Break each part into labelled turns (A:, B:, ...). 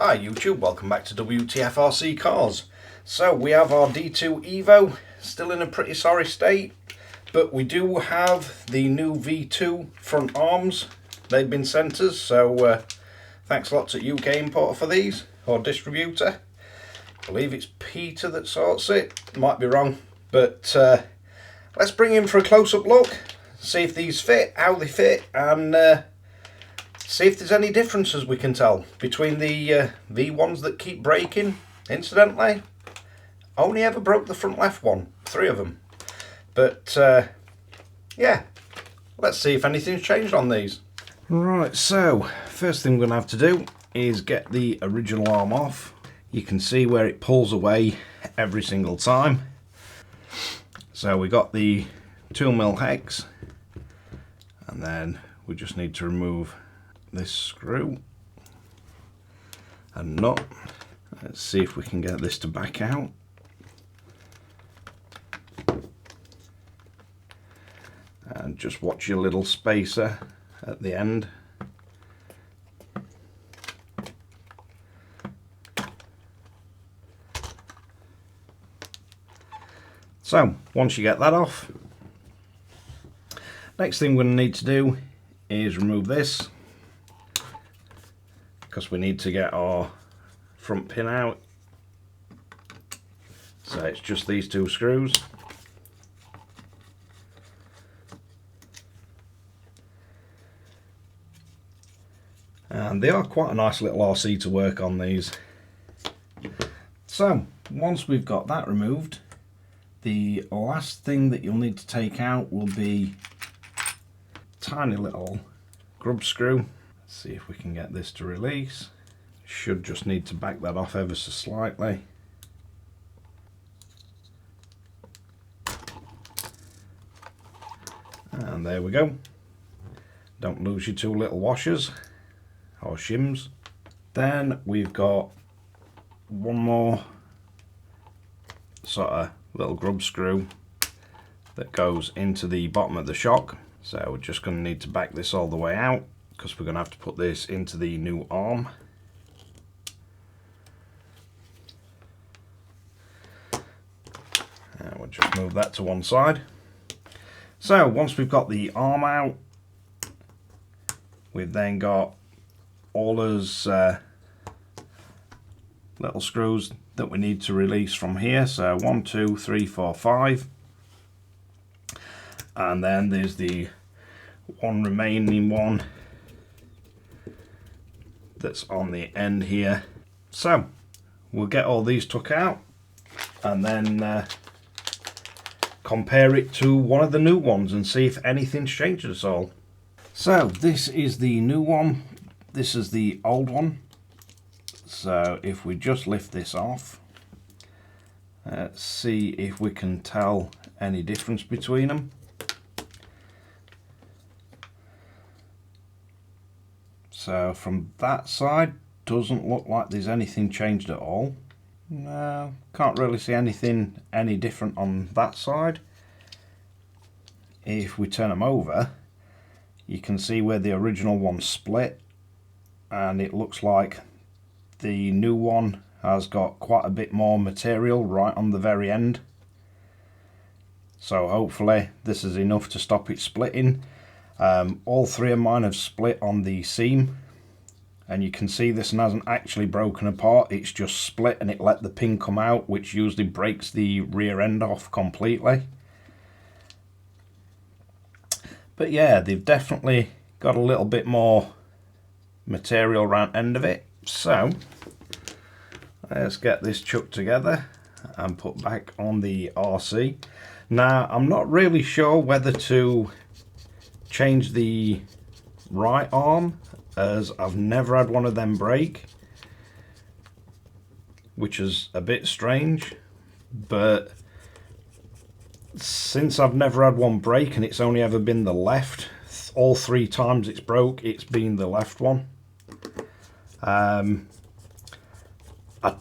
A: Hi YouTube, welcome back to Wtf Rc Cars. So we have our D2 Evo, still in a pretty sorry state, but we do have the new V2 front arms. They've been sent us, so thanks a lot to UK importer for these, or distributor. I believe it's Peter that sorts it, might be wrong, but let's bring in for a close-up look, see if these fit, how they fit, and see if there's any differences we can tell between the V1s that keep breaking. Incidentally, only ever broke the front left one, 3 of them. But yeah, let's see if anything's changed on these. Right, so first thing we're going to have to do is get the original arm off. You can see where it pulls away every single time. So we got the 2mm hex, and then we just need to remove this screw and nut. Let's see if we can get this to back out. And just watch your little spacer at the end. So once you get that off, next thing we're going to need to do is remove this, because we need to get our front pin out. So it's just these 2 screws. And they are quite a nice little RC to work on, these. So once we've got that removed, the last thing that you'll need to take out will be a tiny little grub screw. Let's see if we can get this to release. Should just need to back that off ever so slightly. And there we go. Don't lose your 2 little washers or shims. Then we've got one more sort of little grub screw that goes into the bottom of the shock. So we're just going to need to back this all the way out, because we're going to have to put this into the new arm. And we'll just move that to one side. So once we've got the arm out, we've then got all those little screws that we need to release from here. So 1, 2, 3, 4, 5. And then there's the one remaining one that's on the end here. So we'll get all these took out and then compare it to one of the new ones and see if anything's changed at all. So this is the new one, this is the old one. So if we just lift this off, let's see if we can tell any difference between them. So from that side, doesn't look like there's anything changed at all. No, can't really see anything any different on that side. If we turn them over, you can see where the original one split, and it looks like the new one has got quite a bit more material right on the very end. So hopefully this is enough to stop it splitting. All 3 of mine have split on the seam, and you can see this one hasn't actually broken apart, it's just split and it let the pin come out, which usually breaks the rear end off completely. But yeah, they've definitely got a little bit more material around end of it. So let's get this chucked together and put back on the RC. Now I'm not really sure whether to change the right arm, as I've never had one of them break, which is a bit strange, but since I've never had one break and it's only ever been the left, all 3 times it's broke, it's been the left one. I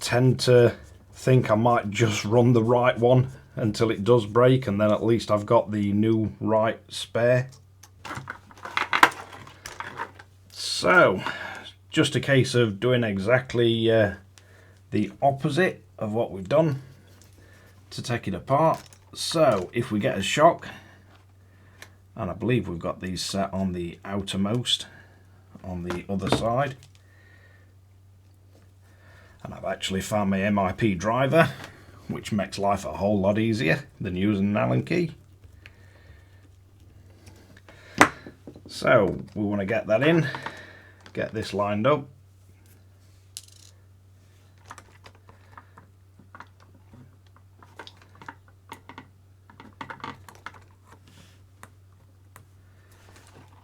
A: tend to think I might just run the right one until it does break, and then at least I've got the new right spare. So just a case of doing exactly the opposite of what we've done to take it apart. So if we get a shock, and I believe we've got these set on the outermost on the other side, and I've actually found my MIP driver, which makes life a whole lot easier than using an Allen key. So we want to get that in, get this lined up.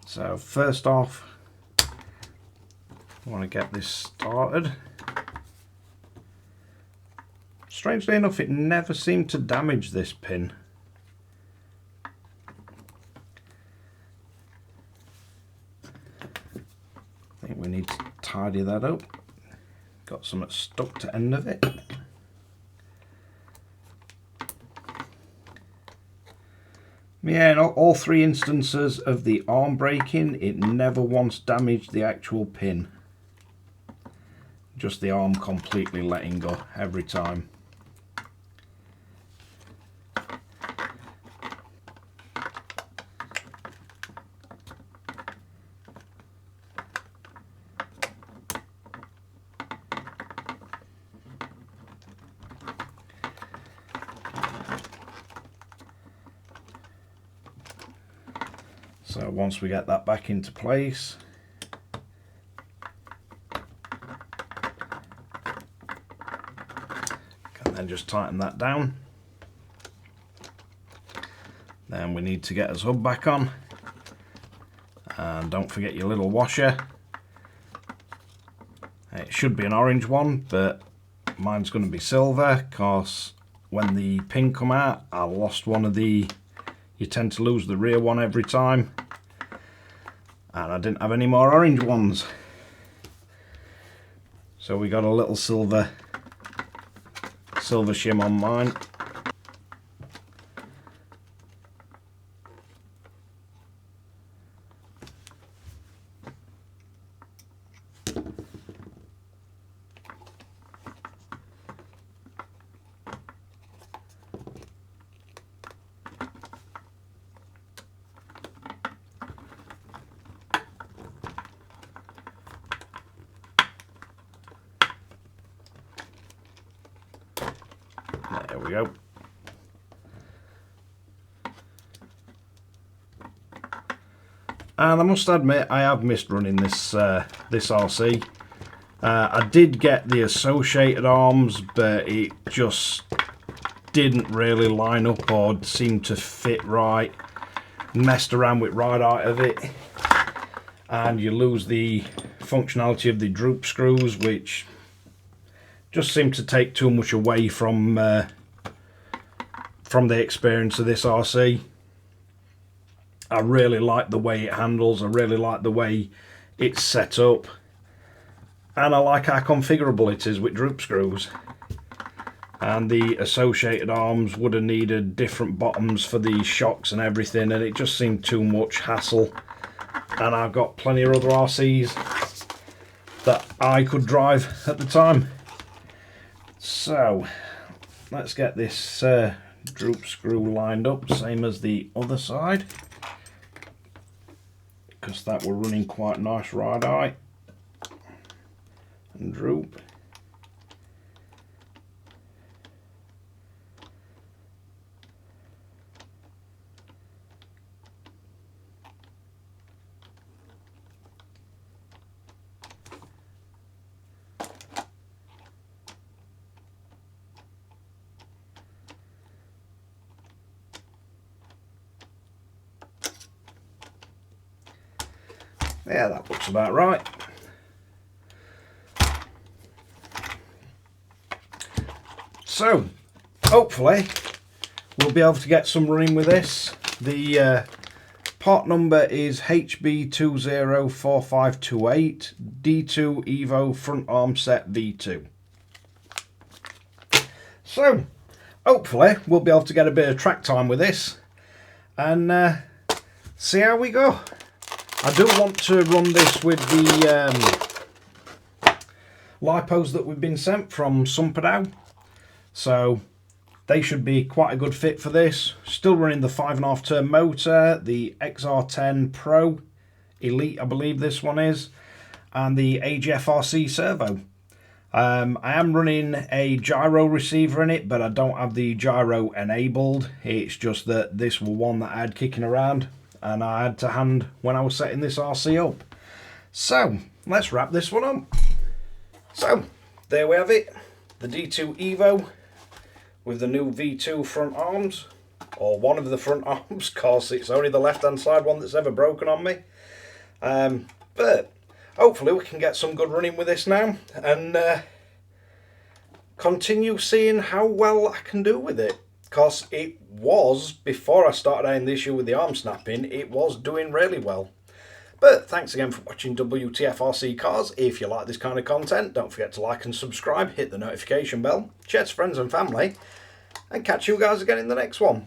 A: So first off, I want to get this started. Strangely enough, it never seemed to damage this pin. I think we need to tidy that up. Got something stuck to the end of it. Yeah, in all three instances of the arm breaking, it never once damaged the actual pin. Just the arm completely letting go every time. So once we get that back into place, and then just tighten that down. Then we need to get his hub back on, and don't forget your little washer. It should be an orange one, but mine's going to be silver because when the pin come out, I lost one of the, you tend to lose the rear one every time, and I didn't have any more orange ones, so we got a little silver shim on mine. There we go. And I must admit, I have missed running this RC. I did get the associated arms, but it just didn't really line up or seem to fit right. Messed around with right out of it, and you lose the functionality of the droop screws, which just seemed to take too much away from the experience of this RC. I really like the way it handles, I really like the way it's set up, and I like how configurable it is with droop screws. And the associated arms would have needed different bottoms for the shocks and everything, and it just seemed too much hassle. And I've got plenty of other RCs that I could drive at the time. So let's get this droop screw lined up, same as the other side, because that were running quite nice right eye and droop. Yeah, that looks about right. So, hopefully, we'll be able to get some running with this. The part number is HB204528 D2 Evo front arm set V2. So, hopefully, we'll be able to get a bit of track time with this and see how we go. I do want to run this with the lipos that we've been sent from Sumperdown. So they should be quite a good fit for this. Still running the 5.5 turn motor, the XR10 Pro Elite, I believe this one is, and the Wtf Rc servo. I am running a gyro receiver in it, but I don't have the gyro enabled. It's just that this was one that I had kicking around and I had to hand when I was setting this RC up. So let's wrap this one up. So there we have it, the D2 Evo with the new V2 front arms, or one of the front arms, because it's only the left hand side one that's ever broken on me. But hopefully we can get some good running with this now and continue seeing how well I can do with it, because it was, before I started having the issue with the arm snapping, it was doing really well. But thanks again for watching Wtf Rc Cars. If you like this kind of content, don't forget to like and subscribe, hit the notification bell, share to friends and family, and catch you guys again in the next one.